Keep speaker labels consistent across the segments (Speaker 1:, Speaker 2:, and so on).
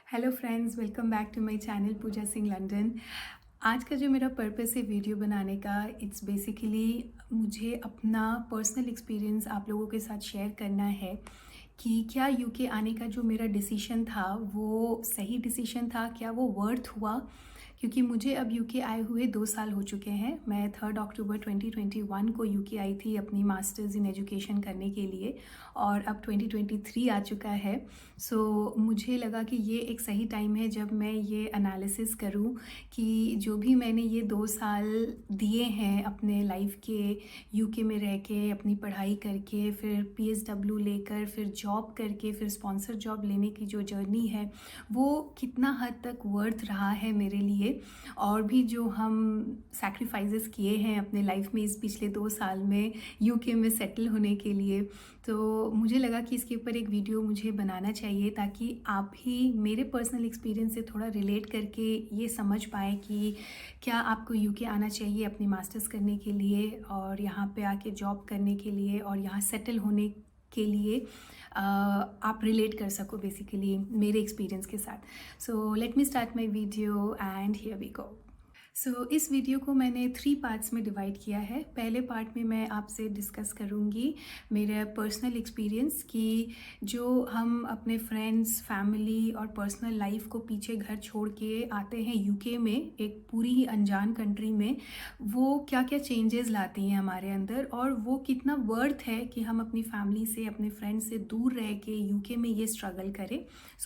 Speaker 1: Hello friends, welcome back to my channel Pooja Singh London. आज का जो मेरा पर्पस है वीडियो बनाने का, इट्स बेसिकली मुझे अपना पर्सनल एक्सपीरियंस आप लोगों के साथ शेयर करना है कि क्या यूके आने का जो मेरा डिसीजन था वो सही डिसीजन था, क्या वो वर्थ हुआ। क्योंकि मुझे अब यूके आए हुए 2 साल हो चुके हैं। मैं 3 अक्टूबर 2021 को यूके आई थी अपनी मास्टर्स इन एजुकेशन करने के लिए और अब 2023 आ चुका है। सो मुझे लगा कि ये एक सही टाइम है जब मैं ये एनालिसिस करूं कि जो भी मैंने ये 2 साल दिए हैं अपने लाइफ के, यूके में रह के अपनी पढ़ाई करके, फिर पीएसडब्ल्यू लेकर, फिर जॉब करके, फिर स्पॉन्सर जॉब लेने की जो जर्नी है वो कितना हद तक वर्थ रहा है मेरे लिए। और भी जो हम सैक्रिफाइसेस किए हैं अपने लाइफ में इस पिछले 2 साल में यूके में सेटल होने के लिए, तो मुझे लगा कि इसके ऊपर एक वीडियो मुझे बनाना चाहिए ताकि आप भी मेरे पर्सनल एक्सपीरियंस से थोड़ा रिलेट करके ये समझ पाएँ कि क्या आपको यूके आना चाहिए अपनी मास्टर्स करने के लिए और यहाँ पे आके जॉब करने के लिए और यहाँ सेटल होने के लिए आप रिलेट कर सको बेसिकली मेरे एक्सपीरियंस के साथ। So let me start my video and here we go. इस वीडियो को मैंने 3 पार्ट्स में डिवाइड किया है। पहले पार्ट में मैं आपसे डिस्कस करूँगी मेरा पर्सनल एक्सपीरियंस कि जो हम अपने फ्रेंड्स, फैमिली और पर्सनल लाइफ को पीछे घर छोड़ के आते हैं यूके में, एक पूरी ही अनजान कंट्री में, वो क्या क्या चेंजेस लाती हैं हमारे अंदर और वो कितना वर्थ है कि हम अपनी फैमिली से, अपने फ्रेंड्स से दूर रह के यूके में ये स्ट्रगल करें।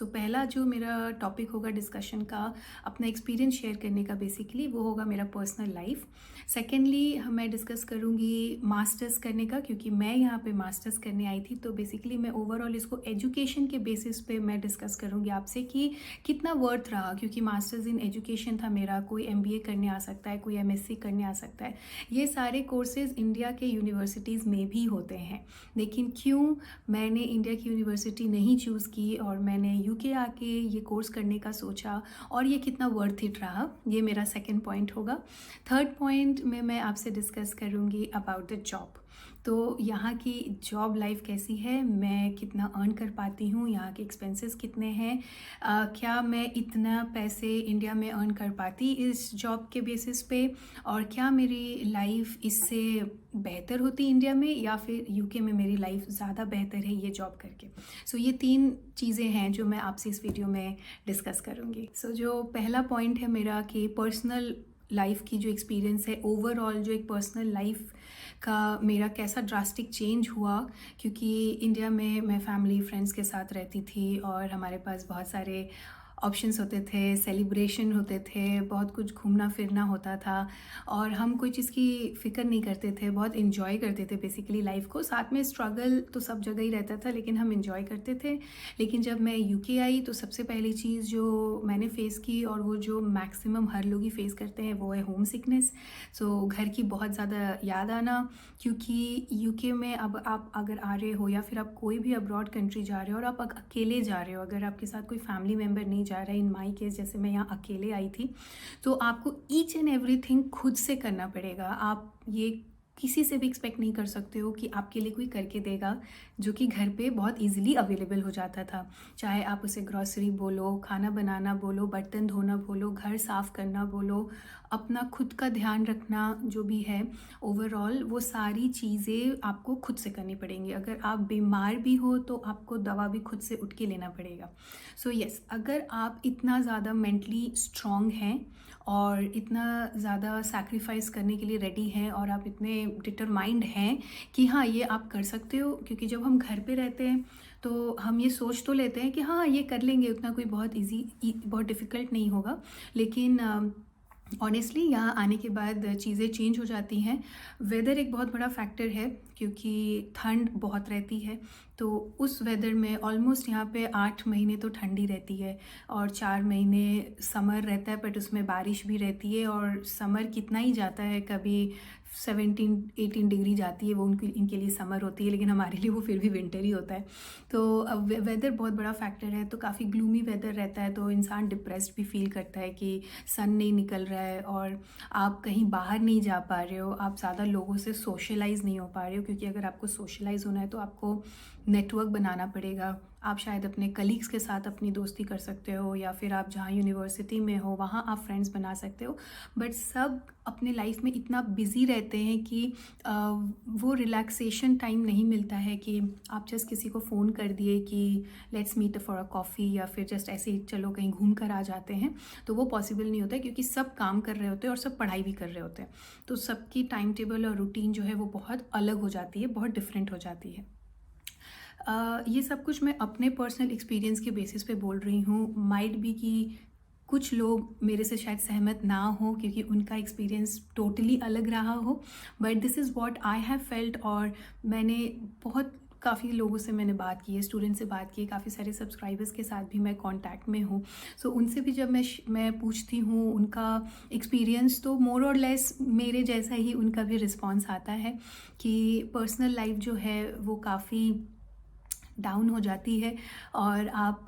Speaker 1: पहला जो मेरा टॉपिक होगा डिस्कशन का, अपना एक्सपीरियंस शेयर करने का, बेसिकली वो होगा मेरा पर्सनल लाइफ। सेकेंडली मैं डिस्कस करूँगी मास्टर्स करने का, क्योंकि मैं यहाँ पे मास्टर्स करने आई थी, तो बेसिकली मैं ओवरऑल इसको एजुकेशन के बेसिस पे मैं डिस्कस करूँगी आपसे कि कितना वर्थ रहा, क्योंकि मास्टर्स इन एजुकेशन था मेरा। कोई एमबीए करने आ सकता है, कोई एमएससी करने आ सकता है, ये सारे कोर्सेज इंडिया के यूनिवर्सिटीज़ में भी होते हैं। लेकिन क्यों मैंने इंडिया की यूनिवर्सिटी नहीं चूज़ की और मैंने यूके आके ये कोर्स करने का सोचा और ये कितना वर्थ इट रहा, ये मेरा सेकंड पॉइंट होगा। थर्ड पॉइंट में मैं आपसे डिस्कस करूँगी अबाउट द जॉब। तो यहाँ की जॉब लाइफ कैसी है, मैं कितना अर्न कर पाती हूँ, यहाँ के एक्सपेंसेस कितने हैं, क्या मैं इतना पैसे इंडिया में अर्न कर पाती इस जॉब के बेसिस पे, और क्या मेरी लाइफ इससे बेहतर होती इंडिया में या फिर यूके में मेरी लाइफ ज़्यादा बेहतर है ये जॉब करके। ये 3 चीज़ें हैं जो मैं आपसे इस वीडियो में डिस्कस करूँगी। जो पहला पॉइंट है मेरा कि पर्सनल लाइफ की जो एक्सपीरियंस है, ओवरऑल जो एक पर्सनल लाइफ का मेरा कैसा ड्रास्टिक चेंज हुआ, क्योंकि इंडिया में मैं फैमिली फ्रेंड्स के साथ रहती थी और हमारे पास बहुत सारे ऑप्शंस होते थे, सेलिब्रेशन होते थे, बहुत कुछ घूमना फिरना होता था और हम कोई चीज़ की फ़िक्र नहीं करते थे, बहुत इन्जॉय करते थे बेसिकली लाइफ को। साथ में स्ट्रगल तो सब जगह ही रहता था, लेकिन हम इन्जॉय करते थे। लेकिन जब मैं यूके आई तो सबसे पहली चीज़ जो मैंने फ़ेस की, और वो जो मैक्सिमम हर लोग ही फ़ेस करते हैं, वो है होम सिकनेस। घर की बहुत ज़्यादा याद आना, क्योंकि यूके में अब आप अगर आ रहे हो या फिर आप कोई भी अब्रॉड कंट्री जा रहे हो और आप अकेले जा रहे हो, अगर आपके साथ कोई फैमिली मेम्बर नहीं जा रहा है, इन माई केस जैसे मैं यहाँ अकेले आई थी, तो आपको ईच एंड एवरीथिंग खुद से करना पड़ेगा। आप ये किसी से भी एक्सपेक्ट नहीं कर सकते हो कि आपके लिए कोई करके देगा, जो कि घर पे बहुत इजीली अवेलेबल हो जाता था। चाहे आप उसे ग्रॉसरी बोलो, खाना बनाना बोलो, बर्तन धोना बोलो, घर साफ़ करना बोलो, अपना खुद का ध्यान रखना जो भी है, ओवरऑल वो सारी चीज़ें आपको खुद से करनी पड़ेंगी। अगर आप बीमार भी हो तो आपको दवा भी खुद से उठ के लेना पड़ेगा। यस, अगर आप इतना ज़्यादा मेंटली स्ट्रॉन्ग हैं और इतना ज़्यादा सैक्रिफाइस करने के लिए रेडी हैं और आप इतने डिटरमाइंड हैं कि हाँ ये आप कर सकते हो, क्योंकि जब हम घर पे रहते हैं तो हम ये सोच तो लेते हैं कि हाँ ये कर लेंगे, उतना कोई बहुत बहुत डिफ़िकल्ट नहीं होगा। लेकिन ऑनेस्टली यहाँ आने के बाद चीज़ें चेंज हो जाती हैं। वेदर एक बहुत बड़ा फैक्टर है, क्योंकि ठंड बहुत रहती है, तो उस वेदर में ऑलमोस्ट यहाँ पे 8 महीने तो ठंडी रहती है और 4 महीने समर रहता है, बट उसमें बारिश भी रहती है। और समर कितना ही जाता है, कभी 17-18 डिग्री जाती है, वो इनके लिए समर होती है, लेकिन हमारे लिए वो फिर भी विंटर ही होता है। तो वेदर बहुत बड़ा फैक्टर है। तो काफ़ी ग्लूमी वेदर रहता है, तो इंसान डिप्रेस्ड भी फील करता है कि सन नहीं निकल रहा है और आप कहीं बाहर नहीं जा पा रहे हो, आप ज़्यादा लोगों से सोशलाइज़ नहीं हो पा रहे हो, क्योंकि अगर आपको सोशलाइज़ होना है तो आपको नेटवर्क बनाना पड़ेगा, आप शायद अपने कलीग्स के साथ अपनी दोस्ती कर सकते हो, या फिर आप जहाँ यूनिवर्सिटी में हो वहाँ आप फ्रेंड्स बना सकते हो। बट सब अपने लाइफ में इतना बिज़ी रहते हैं कि वो रिलैक्सेशन टाइम नहीं मिलता है कि आप जस्ट किसी को फ़ोन कर दिए कि let's meet for a coffee, या फिर जस्ट ऐसे ही चलो कहीं घूम कर आ जाते हैं। तो वो पॉसिबल नहीं होता है, क्योंकि सब काम कर रहे होते हैं और सब पढ़ाई भी कर रहे होते हैं। तो सबकी टाइम टेबल और रूटीन जो है वो बहुत अलग हो जाती है, बहुत डिफरेंट हो जाती है। ये सब कुछ मैं अपने पर्सनल एक्सपीरियंस के बेसिस पे बोल रही हूँ। माइट बी कि कुछ लोग मेरे से शायद सहमत ना हो, क्योंकि उनका एक्सपीरियंस टोटली अलग रहा हो, but this is what I have felt. और मैंने बहुत काफ़ी लोगों से मैंने बात की है, स्टूडेंट से बात की है, काफ़ी सारे सब्सक्राइबर्स के साथ भी मैं कांटेक्ट में हूँ। सो उनसे भी जब मैं पूछती हूँ उनका एक्सपीरियंस, तो मोर और लेस मेरे जैसा ही उनका भी रिस्पॉन्स आता है कि पर्सनल लाइफ जो है वो काफ़ी डाउन हो जाती है, और आप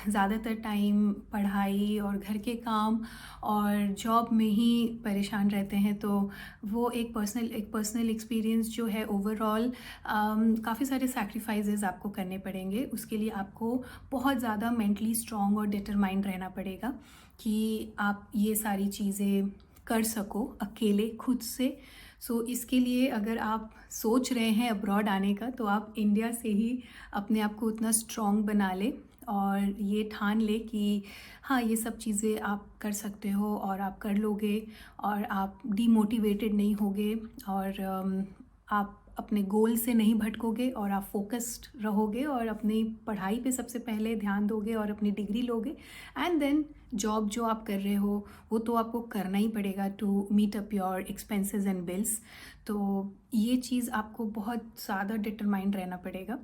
Speaker 1: ज़्यादातर टाइम पढ़ाई और घर के काम और जॉब में ही परेशान रहते हैं। तो वो एक पर्सनल एक्सपीरियंस जो है ओवरऑल, काफ़ी सारे सैक्रिफाइसेस आपको करने पड़ेंगे। उसके लिए आपको बहुत ज़्यादा मेंटली स्ट्रॉन्ग और डिटरमाइंड रहना पड़ेगा कि आप ये सारी चीज़ें कर सको अकेले खुद से। सो इसके लिए अगर आप सोच रहे हैं अब्रॉड आने का, तो आप इंडिया से ही अपने आप को उतना स्ट्रॉन्ग बना ले और ये ठान ले कि हाँ, ये सब चीज़ें आप कर सकते हो और आप कर लोगे, और आप डीमोटिवेटेड नहीं होगे, और आप अपने गोल से नहीं भटकोगे, और आप फोकस्ड रहोगे और अपनी पढ़ाई पे सबसे पहले ध्यान दोगे और अपनी डिग्री लोगे। एंड देन जॉब जो आप कर रहे हो वो तो आपको करना ही पड़ेगा to meet up your expenses and bills. तो ये चीज़ आपको बहुत ज़्यादा डिटरमाइंड रहना पड़ेगा।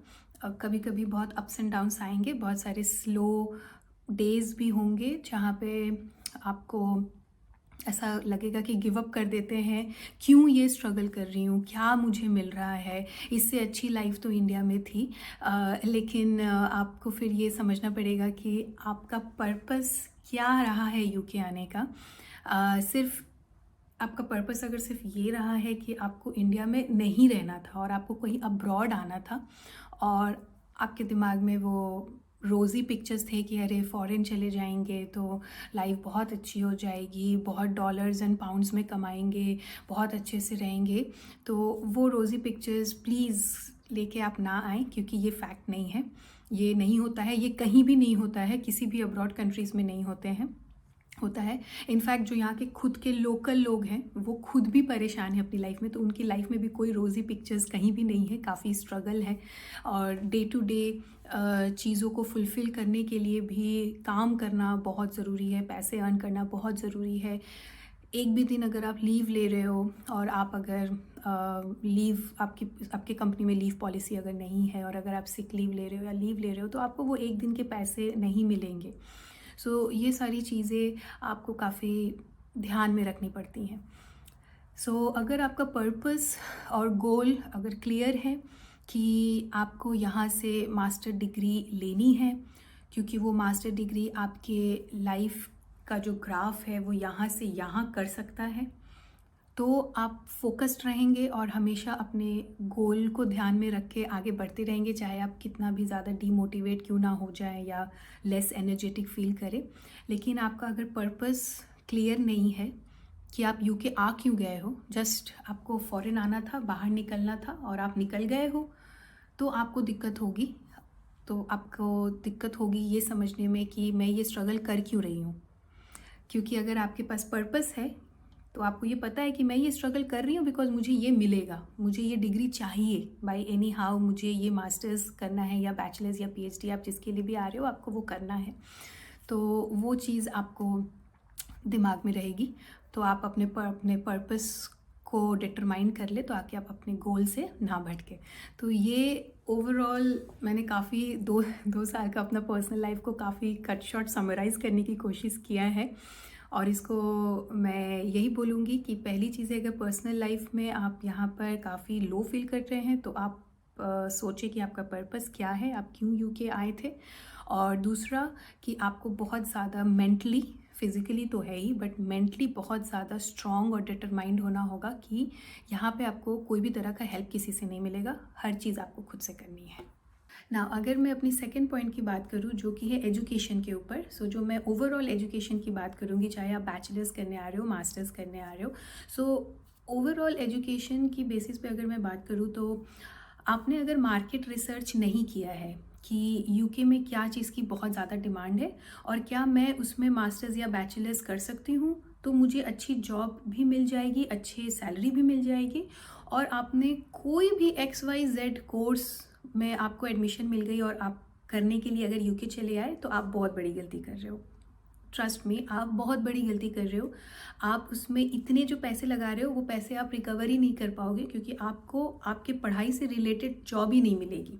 Speaker 1: कभी कभी बहुत अप्स एंड डाउन्स आएंगे, बहुत सारे स्लो डेज़ भी होंगे जहाँ पे आपको ऐसा लगेगा कि गिव अप कर देते हैं, क्यों ये स्ट्रगल कर रही हूँ, क्या मुझे मिल रहा है, इससे अच्छी लाइफ तो इंडिया में थी। लेकिन आपको फिर ये समझना पड़ेगा कि आपका पर्पस क्या रहा है यूके आने का। सिर्फ आपका पर्पस अगर सिर्फ ये रहा है कि आपको इंडिया में नहीं रहना था और आपको कहीं अब्रॉड आना था, और आपके दिमाग में वो रोज़ी पिक्चर्स थे कि अरे फॉरेन चले जाएंगे तो लाइफ बहुत अच्छी हो जाएगी, बहुत डॉलर्स एंड पाउंड्स में कमाएंगे, बहुत अच्छे से रहेंगे, तो वो रोज़ी पिक्चर्स प्लीज़ लेके आप ना आएँ, क्योंकि ये फैक्ट नहीं है। ये नहीं होता है, ये कहीं भी नहीं होता है, किसी भी अब्रॉड कंट्रीज़ में नहीं होता है। इनफैक्ट जो यहाँ के खुद के लोकल लोग हैं वो खुद भी परेशान हैं अपनी लाइफ में, तो उनकी लाइफ में भी कोई रोज़ी पिक्चर्स कहीं भी नहीं है, काफ़ी स्ट्रगल है। और डे टू डे चीज़ों को फुलफ़िल करने के लिए भी काम करना बहुत ज़रूरी है, पैसे अर्न करना बहुत ज़रूरी है। एक भी दिन अगर आप लीव ले रहे हो, और आप अगर लीव आपकी कंपनी में लीव पॉलिसी अगर नहीं है, और अगर आप सिक लीव ले रहे हो या लीव ले रहे हो, तो आपको वो एक दिन के पैसे नहीं मिलेंगे। सो ये सारी चीज़ें आपको काफ़ी ध्यान में रखनी पड़ती हैं। सो अगर आपका पर्पस और गोल अगर क्लियर है कि आपको यहाँ से मास्टर डिग्री लेनी है, क्योंकि वो मास्टर डिग्री आपके लाइफ का जो ग्राफ है वो यहाँ से यहाँ कर सकता है, तो आप फोकस्ड रहेंगे और हमेशा अपने गोल को ध्यान में रख के आगे बढ़ते रहेंगे, चाहे आप कितना भी ज़्यादा डीमोटिवेट क्यों ना हो जाए या लेस एनर्जेटिक फील करें। लेकिन आपका अगर पर्पस क्लियर नहीं है कि आप यूके आ क्यों गए हो, जस्ट आपको फॉरेन आना था, बाहर निकलना था और आप निकल गए हो, तो आपको दिक्कत होगी। तो आपको दिक्कत होगी ये समझने में कि मैं ये स्ट्रगल कर क्यों रही हूँ। क्योंकि अगर आपके पास पर्पस है तो आपको ये पता है कि मैं ये स्ट्रगल कर रही हूँ बिकॉज मुझे ये मिलेगा, मुझे ये डिग्री चाहिए बाय एनी हाउ, मुझे ये मास्टर्स करना है या बैचलर्स या पीएचडी, आप जिसके लिए भी आ रहे हो आपको वो करना है। तो वो चीज़ आपको दिमाग में रहेगी, तो आप अपने पर्पस को डिटरमाइन कर ले, तो आके आप अपने गोल से ना भटके। तो ये ओवरऑल मैंने काफ़ी दो साल का अपना पर्सनल लाइफ को काफ़ी कट शॉर्ट समराइज़ करने की कोशिश किया है, और इसको मैं यही बोलूँगी कि पहली चीज़ है, अगर पर्सनल लाइफ में आप यहाँ पर काफ़ी लो फील कर रहे हैं तो आप सोचें कि आपका पर्पस क्या है, आप क्यों यूके आए थे। और दूसरा कि आपको बहुत ज़्यादा मेंटली, फिज़िकली तो है ही, बट मेंटली बहुत ज़्यादा स्ट्रॉन्ग और डिटरमाइंड होना होगा कि यहाँ पे आपको कोई भी तरह का हेल्प किसी से नहीं मिलेगा, हर चीज़ आपको खुद से करनी है। ना अगर मैं अपनी सेकंड पॉइंट की बात करूँ जो कि है एजुकेशन के ऊपर, सो जो मैं ओवरऑल एजुकेशन की बात करूँगी, चाहे आप बैचलर्स करने आ रहे हो, मास्टर्स करने आ रहे हो, सो ओवरऑल एजुकेशन की बेसिस पे अगर मैं बात करूँ तो आपने अगर मार्केट रिसर्च नहीं किया है कि यूके में क्या चीज़ की बहुत ज़्यादा डिमांड है और क्या मैं उसमें मास्टर्स या बैचलर्स कर सकती हूँ, तो मुझे अच्छी जॉब भी मिल जाएगी, अच्छी सैलरी भी मिल जाएगी, और आपने कोई भी XYZ कोर्स में आपको एडमिशन मिल गई और आप करने के लिए अगर यूके चले आए, तो आप बहुत बड़ी गलती कर रहे हो। ट्रस्ट में आप बहुत बड़ी गलती कर रहे हो। आप उसमें इतने जो पैसे लगा रहे हो वो पैसे आप रिकवर ही नहीं कर पाओगे, क्योंकि आपको आपके पढ़ाई से रिलेटेड जॉब ही नहीं मिलेगी।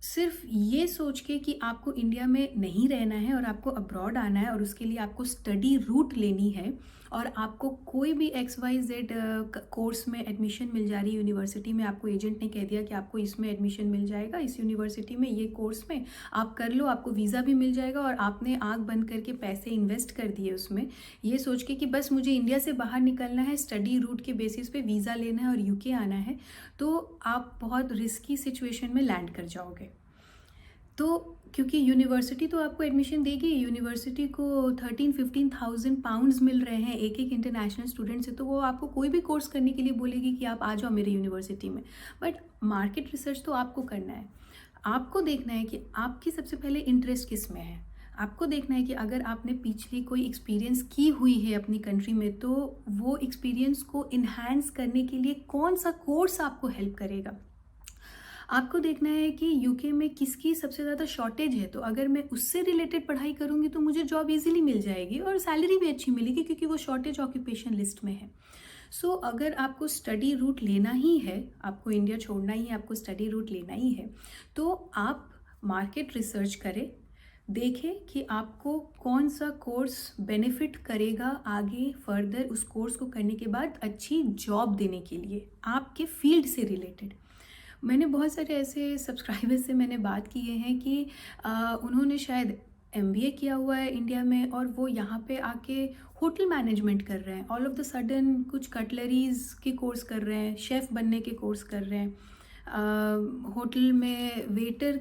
Speaker 1: सिर्फ ये सोच के कि आपको इंडिया में नहीं रहना है और आपको अब्रॉड आना है और उसके लिए आपको स्टडी रूट लेनी है, और आपको कोई भी XYZ कोर्स में एडमिशन मिल जा रही है यूनिवर्सिटी में, आपको एजेंट ने कह दिया कि आपको इसमें एडमिशन मिल जाएगा, इस यूनिवर्सिटी में ये कोर्स में आप कर लो, आपको वीज़ा भी मिल जाएगा, और आपने आँख बंद करके पैसे इन्वेस्ट कर दिए उसमें, ये सोच के कि बस मुझे इंडिया से बाहर निकलना है, स्टडी रूट के बेसिस पे वीज़ा लेना है और यूके आना है, तो आप बहुत रिस्की सिचुएशन में लैंड कर जाओगे। तो क्योंकि यूनिवर्सिटी तो आपको एडमिशन देगी, यूनिवर्सिटी को 13-15,000 पाउंड्स मिल रहे हैं एक एक इंटरनेशनल स्टूडेंट से, तो वो आपको कोई भी कोर्स करने के लिए बोलेगी कि आप आ जाओ मेरे यूनिवर्सिटी में। बट मार्केट रिसर्च तो आपको करना है। आपको देखना है कि आपकी सबसे पहले इंटरेस्ट किस में है। आपको देखना है कि अगर आपने पिछली कोई एक्सपीरियंस की हुई है अपनी कंट्री में, तो वो एक्सपीरियंस को इन्हांस करने के लिए कौन सा कोर्स आपको हेल्प करेगा। आपको देखना है कि यूके में किसकी सबसे ज़्यादा शॉर्टेज है, तो अगर मैं उससे रिलेटेड पढ़ाई करूँगी तो मुझे जॉब इजीली मिल जाएगी और सैलरी भी अच्छी मिलेगी, क्योंकि वो शॉर्टेज ऑक्यूपेशन लिस्ट में है। अगर आपको स्टडी रूट लेना ही है, आपको इंडिया छोड़ना ही है, आपको स्टडी रूट लेना ही है, तो आप मार्केट रिसर्च करें, देखें कि आपको कौन सा कोर्स बेनिफिट करेगा आगे फर्दर उस कोर्स को करने के बाद अच्छी जॉब देने के लिए आपके फील्ड से रिलेटेड। मैंने बहुत सारे ऐसे सब्सक्राइबर्स से मैंने बात किए हैं कि उन्होंने शायद MBA किया हुआ है इंडिया में और वो यहाँ पे आके होटल मैनेजमेंट कर रहे हैं, ऑल ऑफ द सडन कुछ कटलरीज के कोर्स कर रहे हैं, शेफ़ बनने के कोर्स कर रहे हैं, होटल में वेटर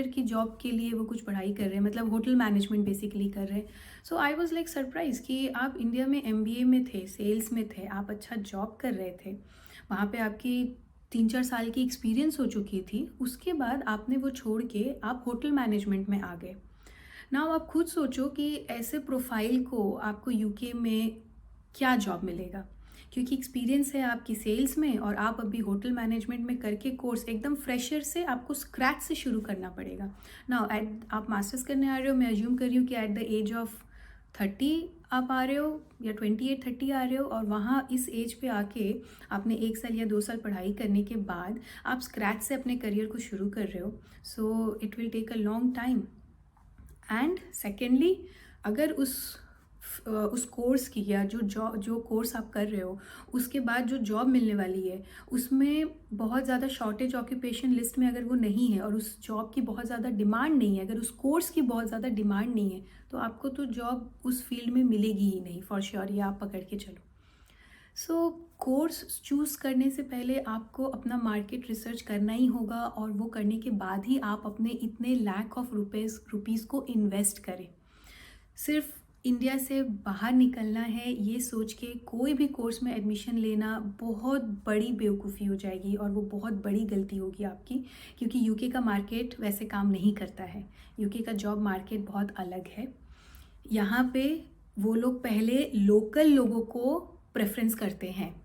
Speaker 1: की जॉब के लिए वो कुछ पढ़ाई कर रहे हैं, मतलब होटल मैनेजमेंट बेसिकली कर रहे हैं। सो आई वॉज लाइक सरप्राइज कि आप इंडिया में MBA में थे, सेल्स में थे, आप अच्छा जॉब कर रहे थे, वहाँ पे आपकी 3-4 साल की एक्सपीरियंस हो चुकी थी, उसके बाद आपने वो छोड़ के आप होटल मैनेजमेंट में आ गए। नाउ आप खुद सोचो कि ऐसे प्रोफाइल को आपको यूके में क्या जॉब मिलेगा, क्योंकि एक्सपीरियंस है आपकी सेल्स में और आप अभी होटल मैनेजमेंट में करके कोर्स एकदम फ्रेशर से आपको स्क्रैच से शुरू करना पड़ेगा। नाउ आप मास्टर्स करने आ रहे हो, मैं अज्यूम कर रही हूँ कि एट द एज ऑफ 30 आप आ रहे हो या 28-30 आ रहे हो, और वहाँ इस एज पे आके आपने 1 साल या 2 साल पढ़ाई करने के बाद आप स्क्रैच से अपने करियर को शुरू कर रहे हो। So it will take a long time. And secondly, अगर उस कोर्स की या जो कोर्स आप कर रहे हो उसके बाद जो जॉब मिलने वाली है उसमें बहुत ज़्यादा शॉर्टेज ऑक्यूपेशन लिस्ट में अगर वो नहीं है और उस जॉब की बहुत ज़्यादा डिमांड नहीं है, अगर उस कोर्स की बहुत ज़्यादा डिमांड नहीं है, तो आपको तो जॉब उस फील्ड में मिलेगी ही नहीं फॉर श्योर, ये आप पकड़ के चलो। कोर्स चूज़ करने से पहले आपको अपना मार्केट रिसर्च करना ही होगा, और वो करने के बाद ही आप अपने इतने लाख ऑफ रुपीज़ को इन्वेस्ट करें। सिर्फ इंडिया से बाहर निकलना है ये सोच के कोई भी कोर्स में एडमिशन लेना बहुत बड़ी बेवकूफ़ी हो जाएगी, और वो बहुत बड़ी गलती होगी आपकी, क्योंकि यूके का मार्केट वैसे काम नहीं करता है। यूके का जॉब मार्केट बहुत अलग है। यहाँ पे वो लोग पहले लोकल लोगों को प्रेफरेंस करते हैं।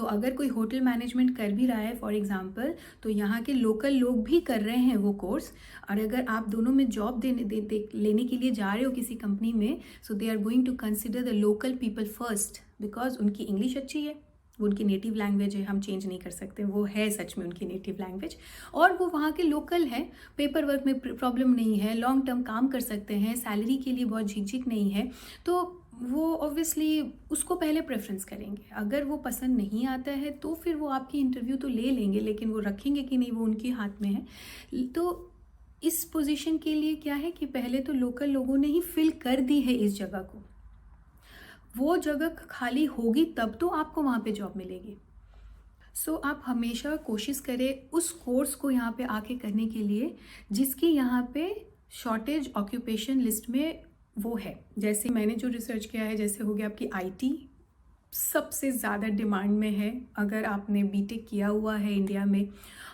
Speaker 1: अगर कोई होटल मैनेजमेंट कर भी रहा है फॉर एग्जांपल, तो यहाँ के लोकल लोग भी कर रहे हैं वो कोर्स, और अगर आप दोनों में जॉब लेने के लिए जा रहे हो किसी कंपनी में, so they are going to consider the local people first, because उनकी इंग्लिश अच्छी है, वो उनकी नेटिव लैंग्वेज है, हम चेंज नहीं कर सकते, वो है सच में उनकी नेटिव लैंग्वेज, और वो वहाँ के लोकल हैं, पेपर वर्क में प्रॉब्लम नहीं है, लॉन्ग टर्म काम कर सकते हैं, सैलरी के लिए बहुत झिकझिक नहीं है, तो वो ऑब्वियसली उसको पहले प्रेफरेंस करेंगे। अगर वो पसंद नहीं आता है तो फिर वो आपकी इंटरव्यू तो ले लेंगे, लेकिन वो रखेंगे कि नहीं वो उनके हाथ में है। तो इस पोजीशन के लिए क्या है कि पहले तो लोकल लोगों ने ही फिल कर दी है इस जगह को, वो जगह खाली होगी तब तो आपको वहाँ पे जॉब मिलेगी। सो आप हमेशा कोशिश करें उस कोर्स को यहाँ पे आके करने के लिए जिसकी यहाँ पे शॉर्टेज ऑक्यूपेशन लिस्ट में वो है। जैसे मैंने जो रिसर्च किया है, जैसे हो गया आपकी आईटी सबसे ज़्यादा डिमांड में है। अगर आपने बीटेक किया हुआ है इंडिया में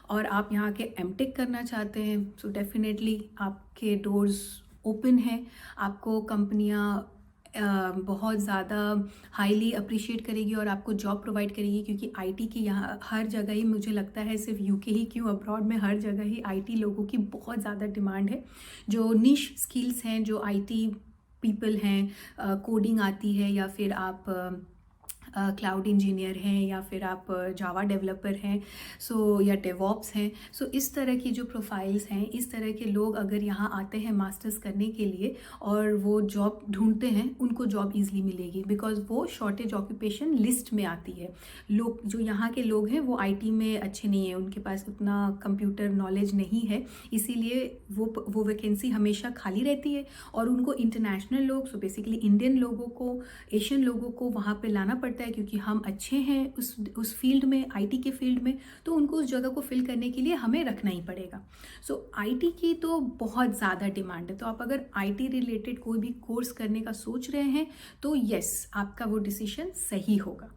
Speaker 1: और आप यहाँ के एमटेक करना चाहते हैं, सो डेफिनेटली आपके डोर्स ओपन हैं। आपको कंपनियाँ बहुत ज़्यादा हाईली अप्रिशिएट करेगी और आपको जॉब प्रोवाइड करेगी, क्योंकि आईटी की यहाँ हर जगह ही, मुझे लगता है सिर्फ यूके ही क्यों, अब्रॉड में हर जगह ही आईटी लोगों की बहुत ज़्यादा डिमांड है। जो निश स्किल्स हैं, जो आईटी पीपल हैं, कोडिंग आती है, या फिर आप क्लाउड इंजीनियर हैं, या फिर आप जावा डेवलपर हैं, सो या डेवॉप्स हैं, सो इस तरह की जो प्रोफाइल्स हैं, इस तरह के लोग अगर यहाँ आते हैं मास्टर्स करने के लिए और वो जॉब ढूंढते हैं, उनको जॉब ईजिली मिलेगी, बिकॉज वो शॉर्टेज ऑक्यूपेशन लिस्ट में आती है। लोग जो यहाँ के लोग हैं वो आईटी में अच्छे नहीं हैं, उनके पास उतना कंप्यूटर नॉलेज नहीं है, इसीलिए वो वैकेंसी हमेशा खाली रहती है और उनको इंटरनेशनल लोग, सो बेसिकली इंडियन लोगों को, एशियन लोगों को वहाँ पे लाना पड़ता है, क्योंकि हम अच्छे हैं उस फील्ड में, आईटी के फील्ड में, तो उनको उस जगह को फिल करने के लिए हमें रखना ही पड़ेगा। सो आईटी की तो बहुत ज़्यादा डिमांड है। तो आप अगर आईटी रिलेटेड कोई भी कोर्स करने का सोच रहे हैं तो यस, आपका वो डिसीजन सही होगा।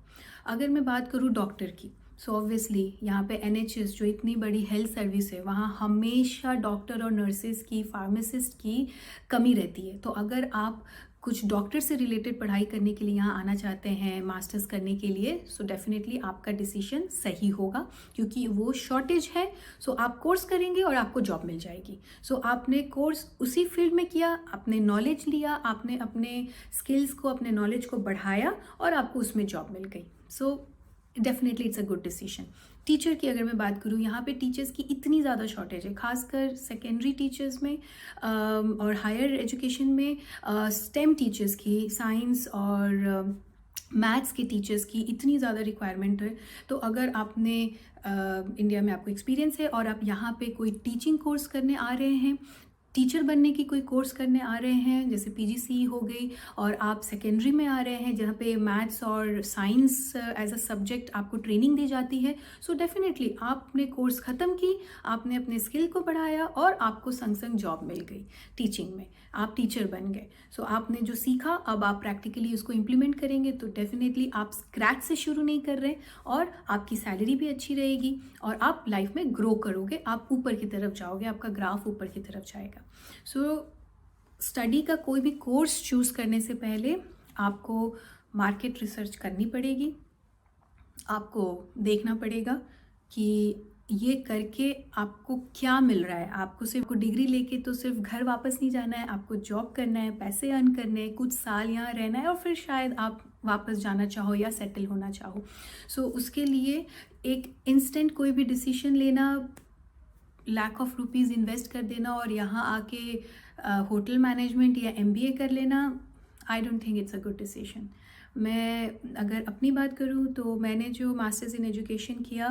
Speaker 1: अगर मैं बात करूँ डॉक्टर की, सो ऑब्वियसली यहाँ पे एनएचएस जो इतनी बड़ी हेल्थ सर्विस है, वहाँ हमेशा डॉक्टर और नर्सेज की, फार्मासिस्ट की कमी रहती है। तो अगर आप कुछ डॉक्टर से रिलेटेड पढ़ाई करने के लिए यहाँ आना चाहते हैं मास्टर्स करने के लिए, सो डेफिनेटली आपका डिसीजन सही होगा, क्योंकि वो शॉर्टेज है। सो आप कोर्स करेंगे और आपको जॉब मिल जाएगी। सो आपने कोर्स उसी फील्ड में किया, आपने नॉलेज लिया, आपने अपने स्किल्स को, अपने नॉलेज को बढ़ाया और आपको उसमें जॉब मिल गई। So definitely it's a good decision. Teacher की अगर मैं बात करूँ, यहाँ पे टीचर्स की इतनी ज़्यादा शॉर्टेज है, खासकर सेकेंडरी टीचर्स में और हायर एजुकेशन में। स्टेम टीचर्स की, साइंस और मैथ्स के टीचर्स की इतनी ज़्यादा रिक्वायरमेंट है। तो अगर आपने इंडिया में आपको एक्सपीरियंस है और आप यहाँ पे कोई टीचिंग कोर्स करने आ रहे हैं, टीचर बनने की कोई कोर्स करने आ रहे हैं, जैसे पीजीसी हो गई, और आप सेकेंडरी में आ रहे हैं जहाँ पे मैथ्स और साइंस एज अ सब्जेक्ट आपको ट्रेनिंग दी जाती है, सो डेफिनेटली आपने कोर्स ख़त्म की, आपने अपने स्किल को बढ़ाया और आपको संग संग जॉब मिल गई टीचिंग में, आप टीचर बन गए। सो आपने जो सीखा अब आप प्रैक्टिकली उसको इम्प्लीमेंट करेंगे, तो डेफिनेटली आप स्क्रैच से शुरू नहीं कर रहे और आपकी सैलरी भी अच्छी रहेगी और आप लाइफ में ग्रो करोगे, आप ऊपर की तरफ जाओगे, आपका ग्राफ ऊपर की तरफ जाएगा। सो स्टडी का कोई भी कोर्स चूज़ करने से पहले आपको मार्केट रिसर्च करनी पड़ेगी। आपको देखना पड़ेगा कि ये करके आपको क्या मिल रहा है। आपको सिर्फ डिग्री लेके तो सिर्फ घर वापस नहीं जाना है, आपको जॉब करना है, पैसे अर्न करने हैं, कुछ साल यहाँ रहना है और फिर शायद आप वापस जाना चाहो या सेटल होना चाहो। सो उसके लिए एक इंस्टेंट कोई भी डिसीजन लेना, लैक ऑफ रुपीज़ इन्वेस्ट कर देना और यहाँ आके होटल मैनेजमेंट या एमबीए कर लेना, I don't think it's a good decision. मैं अगर अपनी बात करूँ तो मैंने जो मास्टर्स इन एजुकेशन किया,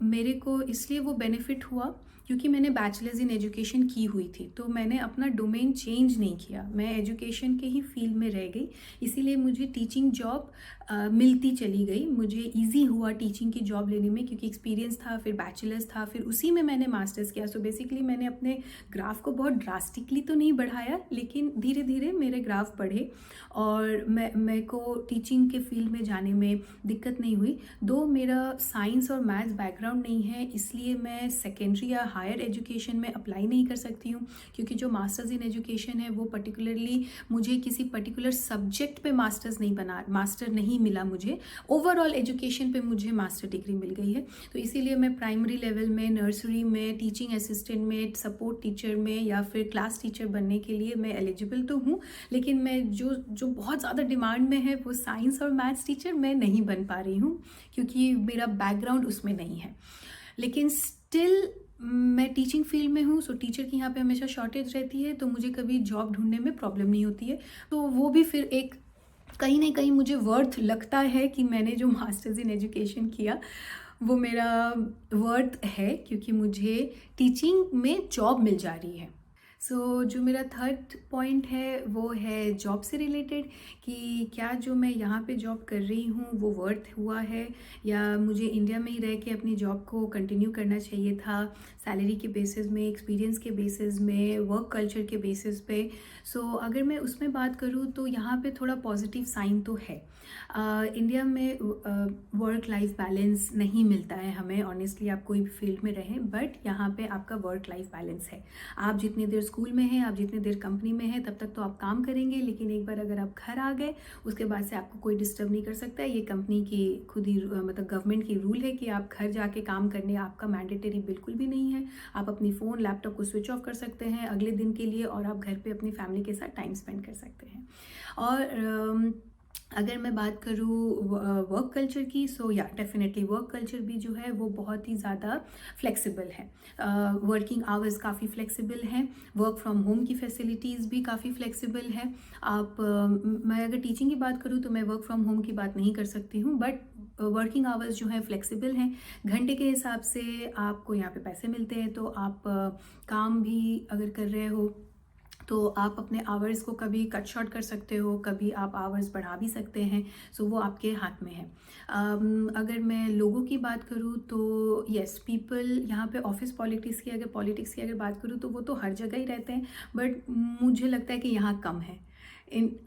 Speaker 1: मेरे को इसलिए वो बेनिफिट हुआ क्योंकि मैंने बैचलर्स इन एजुकेशन की हुई थी, तो मैंने अपना डोमेन चेंज नहीं किया, मैं एजुकेशन के ही फील्ड में रह गई, इसीलिए मुझे टीचिंग जॉब मिलती चली गई। मुझे इजी हुआ टीचिंग की जॉब लेने में क्योंकि एक्सपीरियंस था, फिर बैचलर्स था, फिर उसी में मैंने मास्टर्स किया। सो बेसिकली मैंने अपने ग्राफ को बहुत ड्रास्टिकली तो नहीं बढ़ाया, लेकिन धीरे धीरे मेरे ग्राफ बढ़े और मेरे को टीचिंग के फील्ड में जाने में दिक्कत नहीं हुई। दो मेरा साइंस और मैथ्स बैकग्राउंड नहीं है, इसलिए मैं सेकेंडरी या हायर एजुकेशन में अप्लाई नहीं कर सकती हूँ, क्योंकि जो मास्टर्स इन एजुकेशन है वो पर्टिकुलरली मुझे किसी पर्टिकुलर सब्जेक्ट पे मास्टर नहीं मिला, मुझे ओवरऑल एजुकेशन पे मुझे मास्टर डिग्री मिल गई है। तो इसीलिए मैं प्राइमरी लेवल में, नर्सरी में, टीचिंग असिस्टेंट में, सपोर्ट टीचर में या फिर क्लास टीचर बनने के लिए मैं एलिजिबल तो हूँ, लेकिन मैं जो बहुत ज़्यादा डिमांड में है वो साइंस और मैथ्स टीचर मैं नहीं बन पा रही हूँ क्योंकि मेरा बैकग्राउंड उसमें नहीं है। लेकिन स्टिल मैं टीचिंग फील्ड में हूँ, सो टीचर की यहाँ पे हमेशा शॉर्टेज रहती है, तो मुझे कभी जॉब ढूंढने में प्रॉब्लम नहीं होती है। तो वो भी फिर एक कहीं ना कहीं मुझे वर्थ लगता है कि मैंने जो मास्टर्स इन एजुकेशन किया वो मेरा वर्थ है, क्योंकि मुझे टीचिंग में जॉब मिल जा रही है। जो मेरा थर्ड पॉइंट है वो है जॉब से रिलेटेड, कि क्या जो मैं यहाँ पे जॉब कर रही हूँ वो वर्थ हुआ है, या मुझे इंडिया में ही रह के अपनी जॉब को कंटिन्यू करना चाहिए था, सैलरी के बेसिस में, एक्सपीरियंस के बेसिस में, वर्क कल्चर के बेसिस पे। अगर मैं उसमें बात करूँ तो यहाँ पे थोड़ा पॉजिटिव साइन तो है। इंडिया में वर्क लाइफ बैलेंस नहीं मिलता है हमें, ऑनेस्टली आप कोई भी फील्ड में रहें, बट यहाँ पे आपका वर्क लाइफ बैलेंस है। आप जितनी देर स्कूल में हैं, आप जितनी देर कंपनी में हैं, तब तक तो आप काम करेंगे, लेकिन एक बार अगर आप घर आ गए उसके बाद से आपको कोई डिस्टर्ब नहीं कर सकता है। ये कंपनी की खुद ही मतलब गवर्नमेंट की रूल है कि आप घर जाके काम करने आपका मैंडेटरी बिल्कुल भी नहीं है। आप अपनी फ़ोन लैपटॉप को स्विच ऑफ कर सकते हैं अगले दिन के लिए, और आप घर पे अपनी फैमिली के साथ टाइम स्पेंड कर सकते हैं। और अगर मैं बात करूँ वर्क कल्चर की, या डेफिनेटली वर्क कल्चर भी जो है वो बहुत ही ज़्यादा फ्लेक्सिबल है। वर्किंग आवर्स काफ़ी फ्लेक्सिबल हैं, वर्क फ्रॉम होम की फैसिलिटीज़ भी काफ़ी फ्लेक्सिबल है। मैं अगर टीचिंग की बात करूँ तो मैं वर्क फ्रॉम होम की बात नहीं कर सकती हूँ, बट वर्किंग आवर्स जो है फ्लेक्सिबल हैं। घंटे के हिसाब से आपको यहाँ पे पैसे मिलते हैं, तो आप काम भी अगर कर रहे हो तो आप अपने आवर्स को कभी कट शॉर्ट कर सकते हो, कभी आप आवर्स बढ़ा भी सकते हैं। वो आपके हाथ में है। अगर मैं लोगों की बात करूँ तो यस, पीपल यहाँ पे ऑफिस पॉलिटिक्स की अगर बात करूँ तो वो तो हर जगह ही रहते हैं, बट मुझे लगता है कि यहाँ कम है।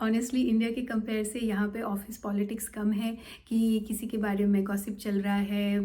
Speaker 1: ऑनेस्टली इंडिया के कंपेयर से यहाँ पे ऑफिस पॉलिटिक्स कम है, कि किसी के बारे में गॉसिप चल रहा है,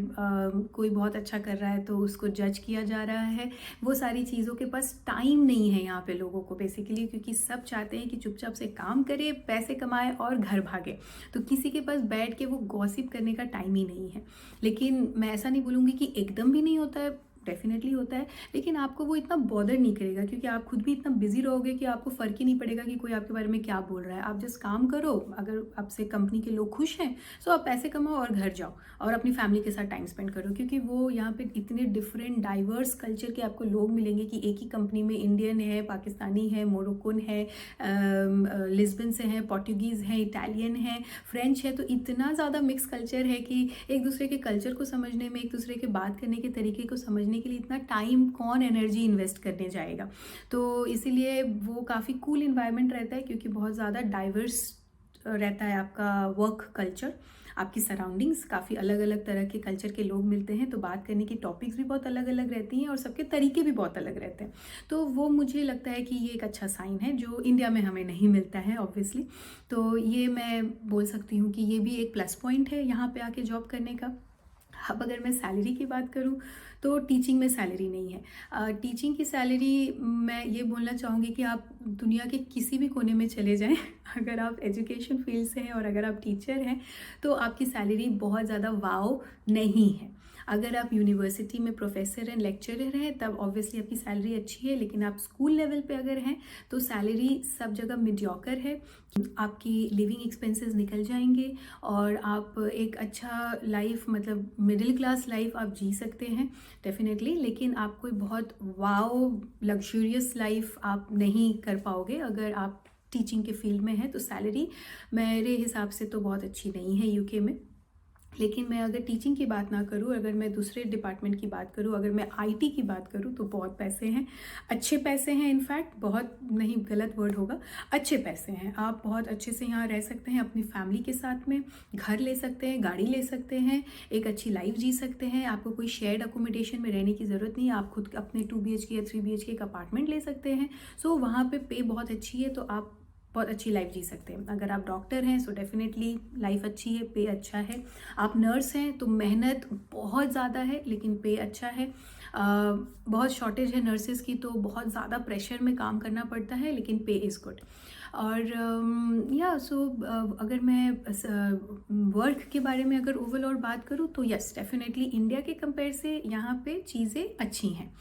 Speaker 1: कोई बहुत अच्छा कर रहा है तो उसको जज किया जा रहा है। वो सारी चीज़ों के पास टाइम नहीं है यहाँ पे लोगों को बेसिकली, क्योंकि सब चाहते हैं कि चुपचाप से काम करे, पैसे कमाए और घर भागे। तो किसी के पास बैठ के वो गॉसिप करने का टाइम ही नहीं है। लेकिन मैं ऐसा नहीं बोलूँगी कि एकदम भी नहीं होता है, डेफिनेटली होता है, लेकिन आपको वो इतना बॉदर नहीं करेगा, क्योंकि आप खुद भी इतना बिजी रहोगे कि आपको फ़र्क ही नहीं पड़ेगा कि कोई आपके बारे में क्या बोल रहा है। आप जस्ट काम करो, अगर आपसे कंपनी के लोग खुश हैं तो आप पैसे कमाओ और घर जाओ और अपनी फैमिली के साथ टाइम स्पेंड करो, क्योंकि वो यहाँ पे इतने डिफरेंट डाइवर्स कल्चर के आपको लोग मिलेंगे कि एक ही कंपनी में इंडियन है, पाकिस्तानी है, मोरक्कन है, लिस्बन से हैं, पोर्टुगीज़ हैं, इटालियन है, फ्रेंच है। तो इतना ज़्यादा मिक्स कल्चर है कि एक दूसरे के कल्चर को समझने में, एक दूसरे के बात करने के तरीके को समझने के लिए इतना टाइम कौन एनर्जी इन्वेस्ट करने जाएगा। तो इसीलिए वो काफ़ी कूल इन्वायरमेंट रहता है, क्योंकि बहुत ज़्यादा डाइवर्स रहता है आपका वर्क कल्चर। आपकी सराउंडिंग्स काफ़ी अलग अलग तरह के कल्चर के लोग मिलते हैं, तो बात करने की टॉपिक्स भी बहुत अलग अलग रहती हैं और सबके तरीके भी बहुत अलग रहते हैं। तो वो मुझे लगता है कि ये एक अच्छा साइन है जो इंडिया में हमें नहीं मिलता है ऑब्वियसली। तो ये मैं बोल सकती हूँ कि ये भी एक प्लस पॉइंट है यहाँ पे आके जॉब करने का। अब अगर मैं सैलरी की बात करूं तो टीचिंग में सैलरी नहीं है। टीचिंग की सैलरी, मैं ये बोलना चाहूँगी कि आप दुनिया के किसी भी कोने में चले जाएं अगर आप एजुकेशन फील्ड से हैं और अगर आप टीचर हैं तो आपकी सैलरी बहुत ज़्यादा वाव नहीं है। अगर आप यूनिवर्सिटी में प्रोफेसर हैं, लेक्चरर हैं, तब ऑब्वियसली आपकी सैलरी अच्छी है, लेकिन आप स्कूल लेवल पे अगर हैं तो सैलरी सब जगह मीडियोकर है। आपकी लिविंग एक्सपेंसेस निकल जाएंगे और आप एक अच्छा लाइफ, मतलब मिडिल क्लास लाइफ आप जी सकते हैं डेफिनेटली, लेकिन आप कोई बहुत वाव लग्जूरियस लाइफ आप नहीं कर पाओगे अगर आप टीचिंग के फील्ड में हैं। तो सैलरी मेरे हिसाब से तो बहुत अच्छी नहीं है यूके में। लेकिन मैं अगर टीचिंग की बात ना करूँ, अगर मैं दूसरे डिपार्टमेंट की बात करूँ, अगर मैं आईटी की बात करूँ तो बहुत पैसे हैं, अच्छे पैसे हैं। इनफैक्ट बहुत नहीं, गलत वर्ड होगा, अच्छे पैसे हैं। आप बहुत अच्छे से यहाँ रह सकते हैं अपनी फैमिली के साथ में, घर ले सकते हैं, गाड़ी ले सकते हैं, एक अच्छी लाइफ जी सकते हैं। आपको कोई शेयर्ड अकोमोडेशन में रहने की ज़रूरत नहीं है, आप खुद अपने 2 BHK या 3 BHK एक अपार्टमेंट ले सकते हैं। वहाँ पर पे बहुत अच्छी है, तो आप बहुत अच्छी लाइफ जी सकते हैं। अगर आप डॉक्टर हैं सो डेफिनेटली लाइफ अच्छी है, पे अच्छा है। आप नर्स हैं तो मेहनत बहुत ज़्यादा है लेकिन पे अच्छा है। बहुत शॉर्टेज है नर्सेज़ की, तो बहुत ज़्यादा प्रेशर में काम करना पड़ता है, लेकिन पे इज़ गुड। और अगर मैं वर्क के बारे में अगर ओवरऑल बात करूँ तो यस, डेफिनेटली इंडिया के कंपेयर से यहाँ पे चीज़ें अच्छी हैं।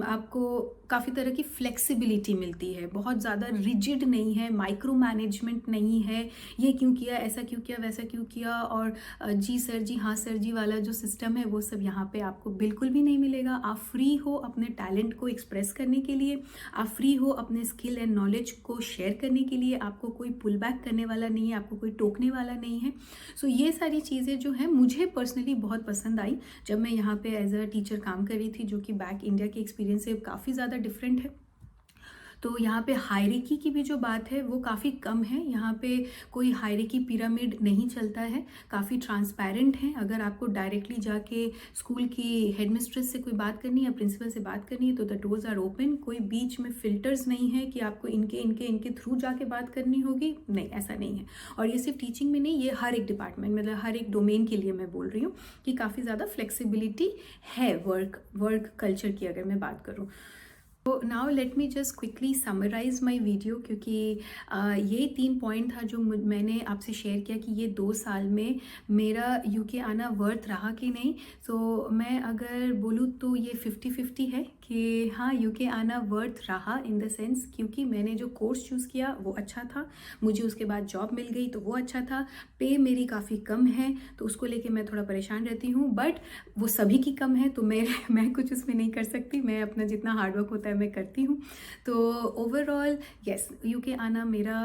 Speaker 1: आपको काफ़ी तरह की फ्लेक्सिबिलिटी मिलती है, बहुत ज़्यादा रिजिड नहीं है, माइक्रो मैनेजमेंट नहीं है, ये क्यों किया, ऐसा क्यों किया, वैसा क्यों किया, और जी सर जी, हाँ सर जी वाला जो सिस्टम है वो सब यहाँ पे आपको बिल्कुल भी नहीं मिलेगा। आप फ्री हो अपने टैलेंट को एक्सप्रेस करने के लिए, आप फ्री हो अपने स्किल एंड नॉलेज को शेयर करने के लिए, आपको कोई पुल बैक करने वाला नहीं है, आपको कोई टोकने वाला नहीं है। ये सारी चीज़ें जो हैं मुझे पर्सनली बहुत पसंद आई जब मैं यहाँ पे एज अ टीचर काम कर रही थी, जो कि बैक इंडिया के एक्सपीरियंस से काफ़ी ज़्यादा डिफरेंट है। तो यहाँ पे हायरार्की की भी जो बात है वो काफ़ी कम है। यहाँ पे कोई हायरार्की पिरामिड नहीं चलता है, काफ़ी ट्रांसपेरेंट है। अगर आपको डायरेक्टली जाके स्कूल की हेडमिस्ट्रेस से कोई बात करनी है या प्रिंसिपल से बात करनी है तो द डोर्स आर ओपन। कोई बीच में फिल्टर्स नहीं है कि आपको इनके थ्रू जाके बात करनी होगी, नहीं, ऐसा नहीं है। और ये सिर्फ टीचिंग में नहीं, ये हर एक डिपार्टमेंट, मतलब हर एक डोमेन के लिए मैं बोल रही हूँ कि काफ़ी ज़्यादा फ्लेक्सिबिलिटी है वर्क कल्चर की अगर मैं बात करूँ। तो now let me just quickly summarise my video, क्योंकि ये 3 पॉइंट था जो मैंने आपसे शेयर किया कि ये 2 साल में मेरा यूके आना वर्थ रहा कि नहीं। सो मैं अगर बोलूँ तो ये 50-50 है कि हाँ, यूके आना वर्थ रहा इन द सेंस क्योंकि मैंने जो कोर्स चूज़ किया वो अच्छा था, मुझे उसके बाद जॉब मिल गई तो वो अच्छा था। पे मेरी काफ़ी कम है तो उसको लेके मैं थोड़ा परेशान रहती हूँ, बट वो सभी की कम है तो मैं कुछ उसमें नहीं कर सकती। मैं अपना जितना हार्डवर्क होता है मैं करती हूँ। तो ओवरऑल यस, यूके आना मेरा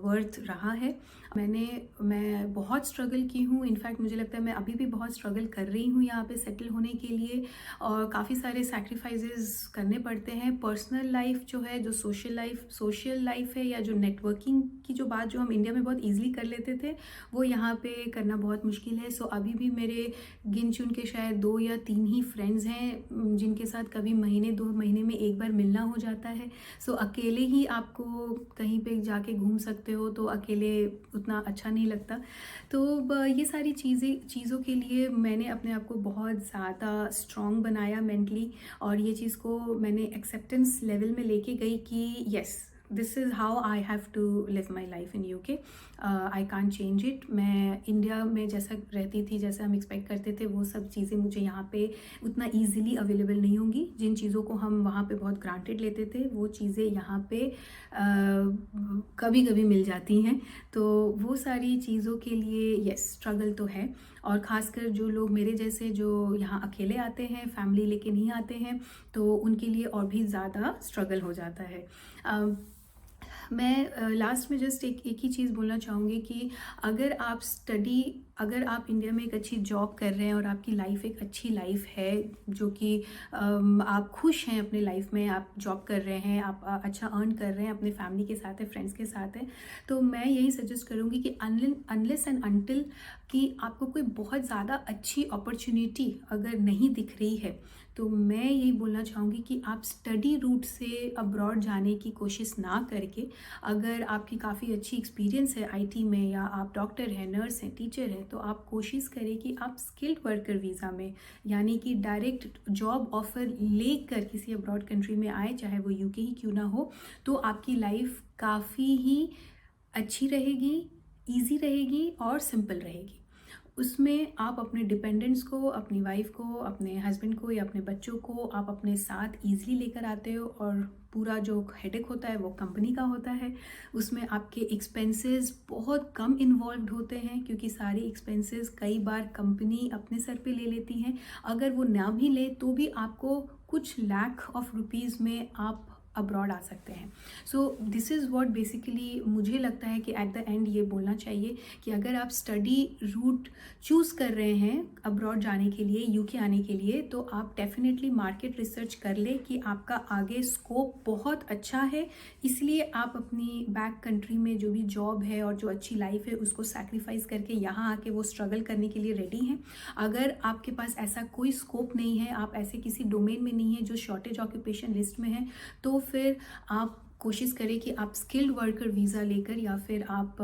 Speaker 1: वर्थ रहा है। मैं बहुत स्ट्रगल की हूँ। इनफैक्ट मुझे लगता है मैं अभी भी बहुत स्ट्रगल कर रही हूँ यहाँ पे सेटल होने के लिए, और काफ़ी सारे सैक्रिफाइसेस करने पड़ते हैं। पर्सनल लाइफ जो है, जो सोशल लाइफ है, या जो नेटवर्किंग की जो बात जो हम इंडिया में बहुत ईजिली कर लेते थे वो यहाँ पे करना बहुत मुश्किल है। सो अभी भी मेरे गिन चुन के शायद 2 या 3 ही फ्रेंड्स हैं जिनके साथ कभी महीने 2 महीने में एक बार मिलना हो जाता है। सो अकेले ही आपको कहीं पे जाके घूम सकते हो तो अकेले उतना अच्छा नहीं लगता। तो ये सारी चीज़ों के लिए मैंने अपने आप को बहुत ज़्यादा स्ट्रॉन्ग बनाया मेंटली, और ये चीज़ को मैंने एक्सेप्टेंस लेवल में लेके गई कि yes, this is how I have to live my life in UK. I can't change it. मैं इंडिया में जैसा रहती थी, जैसा हम एक्सपेक्ट करते थे, वो सब चीज़ें मुझे यहाँ पे उतना ईजिली अवेलेबल नहीं होंगी। जिन चीज़ों को हम वहाँ पे बहुत ग्रांटेड लेते थे वो चीज़ें यहाँ पे कभी कभी मिल जाती हैं। तो वो सारी चीज़ों के लिए यस, स्ट्रगल तो है। और ख़ासकर जो लोग मेरे जैसे जो यहाँ अकेले आते हैं, फैमिली लेके नहीं आते हैं, तो उनके लिए और भी ज़्यादा स्ट्रगल हो जाता है। मैं लास्ट में जस्ट एक ही चीज़ बोलना चाहूँगी कि अगर आप इंडिया में एक अच्छी जॉब कर रहे हैं और आपकी लाइफ एक अच्छी लाइफ है, जो कि आप खुश हैं अपने लाइफ में, आप जॉब कर रहे हैं, आप अच्छा अर्न कर रहे हैं, अपने फैमिली के साथ है, फ्रेंड्स के साथ है, तो मैं यही सजेस्ट करूँगी कि अनलेस एंड अनटिल कि आपको कोई बहुत ज़्यादा अच्छी अपॉर्चुनिटी अगर नहीं दिख रही है, तो मैं यही बोलना चाहूँगी कि आप स्टडी रूट से अब्रॉड जाने की कोशिश ना करके, अगर आपकी काफ़ी अच्छी एक्सपीरियंस है आईटी में, या आप डॉक्टर हैं, नर्स हैं, टीचर हैं, तो आप कोशिश करें कि आप स्किल्ड वर्कर वीज़ा में, यानी कि डायरेक्ट जॉब ऑफ़र लेकर किसी अब्रॉड कंट्री में आए, चाहे वो यूके ही क्यों ना हो, तो आपकी लाइफ काफ़ी ही अच्छी रहेगी, ईजी रहेगी और सिंपल रहेगी। उसमें आप अपने डिपेंडेंट्स को, अपनी वाइफ को, अपने हस्बैंड को या अपने बच्चों को आप अपने साथ ईज़िली लेकर आते हो, और पूरा जो हेडेक होता है वो कंपनी का होता है। उसमें आपके एक्सपेंसेस बहुत कम इन्वॉल्व होते हैं, क्योंकि सारी एक्सपेंसेस कई बार कंपनी अपने सर पे ले लेती हैं। अगर वो ना भी ले तो भी आपको कुछ लाख ऑफ रुपीज़ में आप अब्रॉड आ सकते हैं। So this is what basically मुझे लगता है कि एट द एंड ये बोलना चाहिए कि अगर आप स्टडी रूट चूज़ कर रहे हैं अब्रॉड जाने के लिए, यूके आने के लिए, तो आप डेफिनेटली मार्केट रिसर्च कर लें कि आपका आगे स्कोप बहुत अच्छा है, इसलिए आप अपनी बैक कंट्री में जो भी जॉब है और जो अच्छी लाइफ है उसको सैक्रिफाइस करके यहाँ आके वो स्ट्रगल करने के लिए रेडी हैं। अगर आपके पास ऐसा कोई स्कोप नहीं है, आप ऐसे किसी डोमेन में नहीं है जो शॉर्टेज ऑक्यूपेशन लिस्ट में है, तो फिर आप कोशिश करें कि आप स्किल्ड वर्कर वीज़ा लेकर, या फिर आप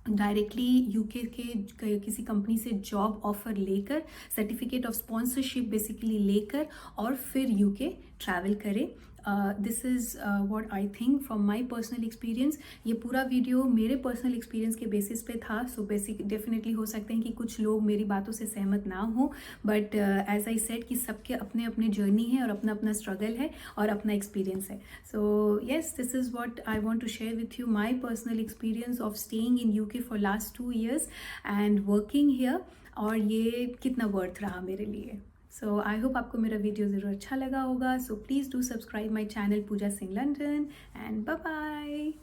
Speaker 1: डायरेक्टली यूके के किसी कंपनी से जॉब ऑफर लेकर, सर्टिफिकेट ऑफ स्पॉन्सरशिप बेसिकली लेकर, और फिर यूके ट्रैवल करें। This is what I think from my personal experience. ये पूरा वीडियो मेरे पर्सनल एक्सपीरियंस के बेसिस पे था, सो बेसिक डेफिनेटली हो सकते हैं कि कुछ लोग मेरी बातों से सहमत ना हो, बट एज आई सेड कि सबके अपने अपने जर्नी है और अपना अपना स्ट्रगल है और अपना एक्सपीरियंस है। So yes, this is what I want to share with you, my personal experience of staying in UK for last 2 years and working here, और ये कितना वर्थ रहा मेरे लिए। सो आई होप आपको मेरा वीडियो ज़रूर अच्छा लगा होगा। So please do subscribe my channel Pooja Singh London, and bye bye.